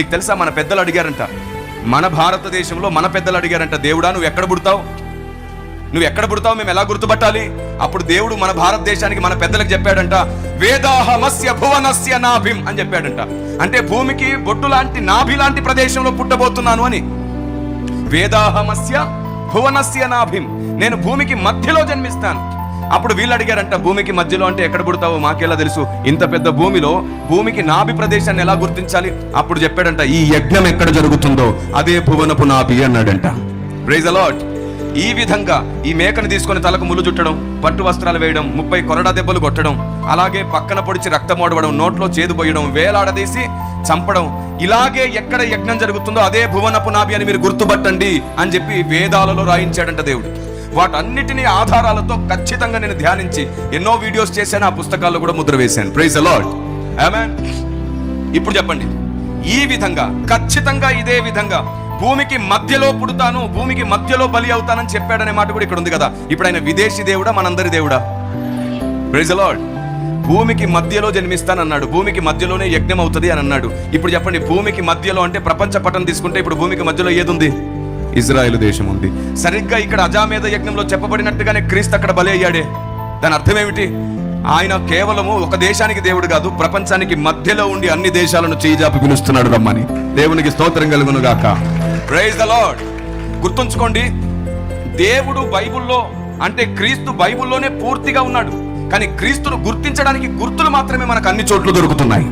మీకు తెలుసా, మన పెద్దలు అడిగారంట, మన భారతదేశంలో మన పెద్దలు అడిగారంట, దేవుడా నువ్వు ఎక్కడ పుడతావు, నువ్వు ఎక్కడ పుడతావు, మేము ఎలా గుర్తుపట్టాలి? అప్పుడు దేవుడు మన భారతదేశానికి మన పెద్దలకు చెప్పాడంట, వేదాహమస్య భువనస్య నాభిం అని చెప్పాడంట. అంటే భూమికి బొట్టు లాంటి నాభి లాంటి ప్రదేశంలో పుట్టబోతున్నాను అని. వేదాహమస్య భువనస్య నాభిం, నేను భూమికి మధ్యలో జన్మిస్తాను. అప్పుడు వీళ్ళు అడిగారంట, భూమికి మధ్యలో అంటే ఎక్కడ పుడతావో మాకెలా తెలుసు, ఇంత పెద్ద భూమిలో భూమికి నాభి ప్రదేశాన్ని ఎలా గుర్తించాలి? అప్పుడు చెప్పాడంట, ఈ యజ్ఞం ఎక్కడ జరుగుతుందో అదే భువనపు నాభి అన్నాడంట. Praise the Lord. ఈ విధంగా ఈ మేకను తీసుకొని తలకు ముళ్ళు చుట్టడం, పట్టు వస్త్రాలు వేయడం, 30 కొరడా దెబ్బలు కొట్టడం, అలాగే పక్కన పొడిచి రక్తం ఓడవడం, నోట్లో చేదు పోయడం, వేలాడదీసి చంపడం, ఇలాగే ఎక్కడ యజ్ఞం జరుగుతుందో అదే భువనపు నాభి అని మీరు గుర్తుపట్టండి అని చెప్పి వేదాలలో రాయించాడంట దేవుడు. వాటన్నిటినీ ఆధారాలతో ఖచ్చితంగా నేను ధ్యానించి ఎన్నో వీడియోస్ చేశాను, ఆ పుస్తకాల్లో కూడా ముద్ర వేశాను. Praise the lord. ఆమేన్. ఇప్పుడు చెప్పండి, ఈ విధంగా ఖచ్చితంగా ఇదే విధంగా భూమికి మధ్యలో పుడతాను, భూమికి మధ్యలో బలి అవుతానని చెప్పాడనే మాట కూడా ఇక్కడ ఉంది కదా. ఇప్పుడు ఆయన విదేశీ దేవుడా, మనందరి దేవుడా? Praise the Lord. భూమికి మధ్యలో జన్మిస్తానన్నాడు, భూమికి మధ్యలోనే యజ్ఞం అవుతుంది అని అన్నాడు. ఇప్పుడు చెప్పండి, భూమికి మధ్యలో అంటే ప్రపంచ పటం తీసుకుంటే ఇప్పుడు భూమికి మధ్యలో ఏది ఉంది? ఇజ్రాయెల్ దేశం ఉంది. సరిగ్గా ఇక్కడ అజామేద యజ్ఞంలో చెప్పబడినట్టుగానే క్రీస్తు అక్కడ బలి అయ్యాడే. దాని అర్థం ఏమిటి? ఆయన కేవలము ఒక దేశానికి దేవుడు కాదు, ప్రపంచానికి మధ్యలో ఉండి అన్ని దేశాలను చేయిజాపి పిలుస్తున్నాడు రమ్మని. దేవునికి స్తోత్రం కలుగును గాక. Praise the Lord. గుర్తుంచుకోండి, దేవుడు బైబిల్లో అంటే క్రీస్తు బైబిల్లోనే పూర్తిగా ఉన్నాడు, కానీ క్రీస్తును గుర్తించడానికి గుర్తులు మాత్రమే మనకు అన్ని చోట్ల దొరుకుతున్నాయి.